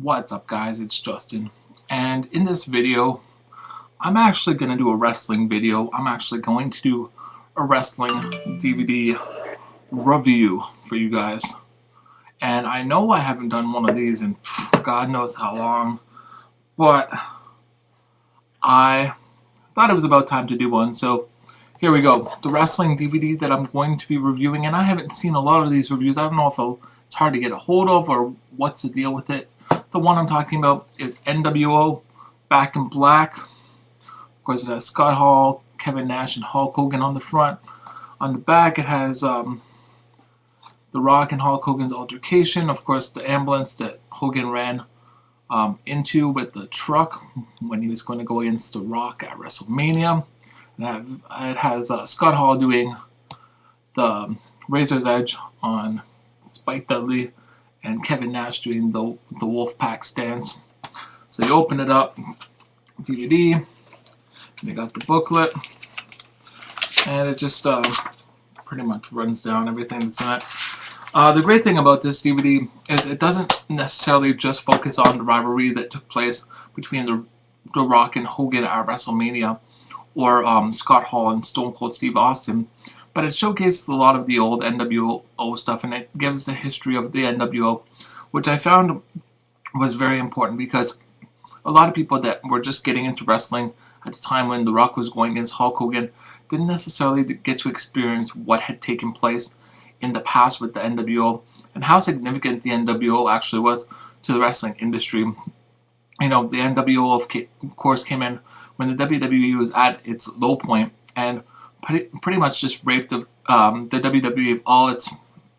What's up, guys? It's Justin, and in this video I'm actually going to do a wrestling video. I'm actually going to do a wrestling DVD review for you guys, and I know I haven't done one of these in God knows how long, but I thought it was about time to do one. So here we go. The wrestling DVD that I'm going to be reviewing, and I haven't seen a lot of these reviews. I don't know if it's hard to get a hold of or what's the deal with it. The one I'm talking about is NWO, Back in Black. Of course, it has Scott Hall, Kevin Nash, and Hulk Hogan on the front. On the back, it has The Rock and Hulk Hogan's altercation. Of course, the ambulance that Hogan ran into with the truck when he was going to go against The Rock at WrestleMania. And it has Scott Hall doing the Razor's Edge on Spike Dudley, and Kevin Nash doing the Wolfpack stance. So you open it up, DVD, and you got the booklet, and it just pretty much runs down everything that's in it. The great thing about this DVD is it doesn't necessarily just focus on the rivalry that took place between the Rock and Hogan at WrestleMania, or Scott Hall and Stone Cold Steve Austin, but it showcases a lot of the old NWO stuff, and it gives the history of the NWO, which I found was very important because a lot of people that were just getting into wrestling at the time when The Rock was going against Hulk Hogan didn't necessarily get to experience what had taken place in the past with the NWO and how significant the NWO actually was to the wrestling industry. You know, the NWO of course came in when the WWE was at its low point and pretty much just raped the WWE of all its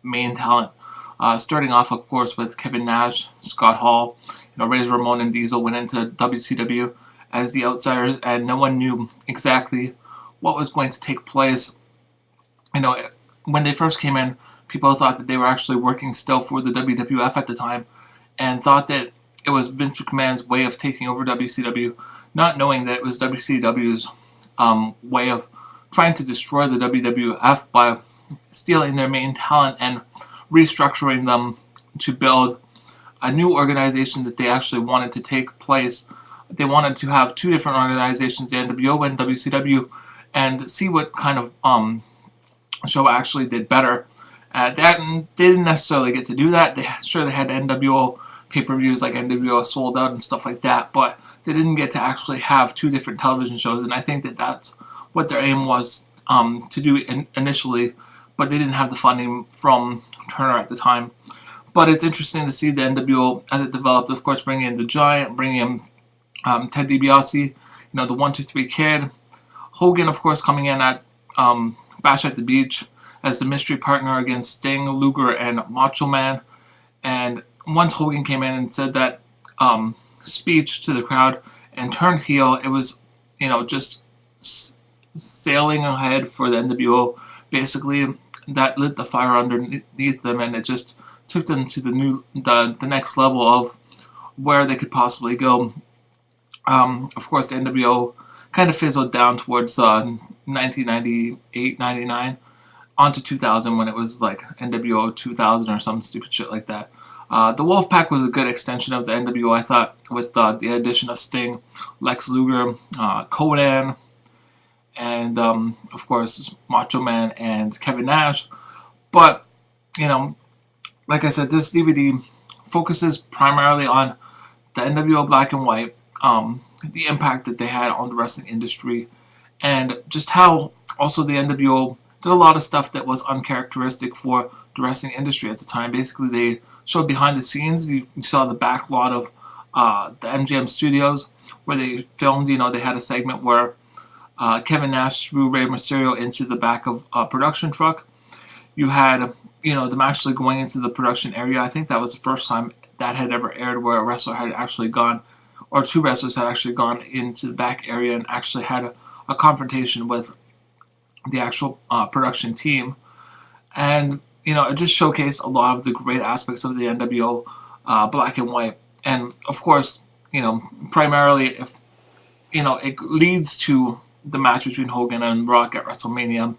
main talent. Starting off, of course, with Kevin Nash, Scott Hall, Razor Ramon and Diesel went into WCW as the outsiders, and no one knew exactly what was going to take place. When they first came in, people thought that they were actually working still for the WWF at the time, and thought that it was Vince McMahon's way of taking over WCW, not knowing that it was WCW's way of trying to destroy the WWF by stealing their main talent and restructuring them to build a new organization that they actually wanted to take place. They wanted to have two different organizations, the NWO and WCW, and see what kind of show actually did better. They didn't necessarily get to do that. They had NWO pay-per-views like NWO Sold Out and stuff like that, but they didn't get to actually have two different television shows, and I think that that's what their aim was to do initially, but they didn't have the funding from Turner at the time. But it's interesting to see the NWO as it developed, of course, bringing in the Giant, bringing in Ted DiBiase, the 1-2-3 Kid, Hogan, of course, coming in at Bash at the Beach as the mystery partner against Sting, Luger, and Macho Man. And once Hogan came in and said that speech to the crowd and turned heel, it was, just sailing ahead for the NWO. Basically, that lit the fire underneath them, and it just took them to the next level of where they could possibly go. Of course, the NWO kind of fizzled down towards 1998, 99, onto 2000 when it was like NWO 2000 or some stupid shit like that. The Wolfpack was a good extension of the NWO, I thought, with the addition of Sting, Lex Luger, Conan, and of course Macho Man and Kevin Nash. But like I said, this DVD focuses primarily on the NWO Black and White, the impact that they had on the wrestling industry, and just how also the NWO did a lot of stuff that was uncharacteristic for the wrestling industry at the time. Basically, they showed behind the scenes. You saw the back lot of the MGM studios where they filmed. They had a segment where Kevin Nash threw Rey Mysterio into the back of a production truck. You had, them actually going into the production area. I think that was the first time that had ever aired where a wrestler had actually gone, or two wrestlers had actually gone into the back area and actually had a confrontation with the actual production team. And, it just showcased a lot of the great aspects of the NWO Black and White. And, of course, primarily, if it leads to the match between Hogan and Rock at WrestleMania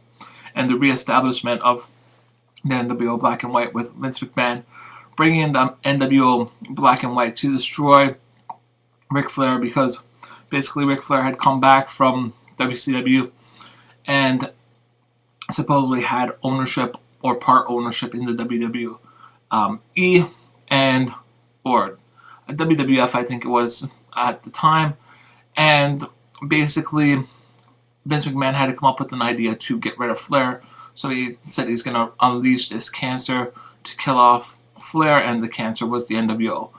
and the reestablishment of the NWO Black and White with Vince McMahon bringing in the NWO Black and White to destroy Ric Flair, because basically Ric Flair had come back from WCW and supposedly had ownership or part ownership in the WWE and or WWF, I think it was at the time, and basically Vince McMahon had to come up with an idea to get rid of Flair. So he said he's going to unleash this cancer to kill off Flair, and the cancer was the NWO.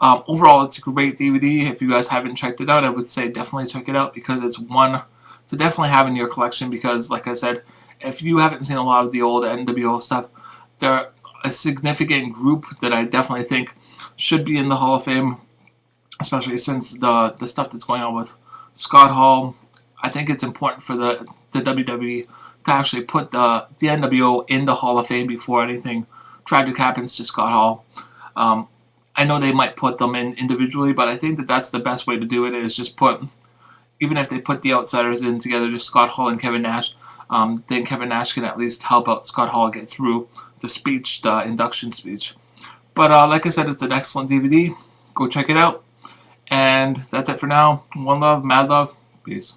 Overall, it's a great DVD. If you guys haven't checked it out, I would say definitely check it out, because it's one to definitely have in your collection, because like I said, if you haven't seen a lot of the old NWO stuff, they're a significant group that I definitely think should be in the Hall of Fame, especially since the stuff that's going on with Scott Hall. I think it's important for the WWE to actually put the NWO in the Hall of Fame before anything tragic happens to Scott Hall. I know they might put them in individually, but I think that that's the best way to do it, is just put, even if they put the outsiders in together, just Scott Hall and Kevin Nash, then Kevin Nash can at least help out Scott Hall get through the speech, the induction speech. But like I said, it's an excellent DVD. Go check it out. And that's it for now. One love, mad love, peace.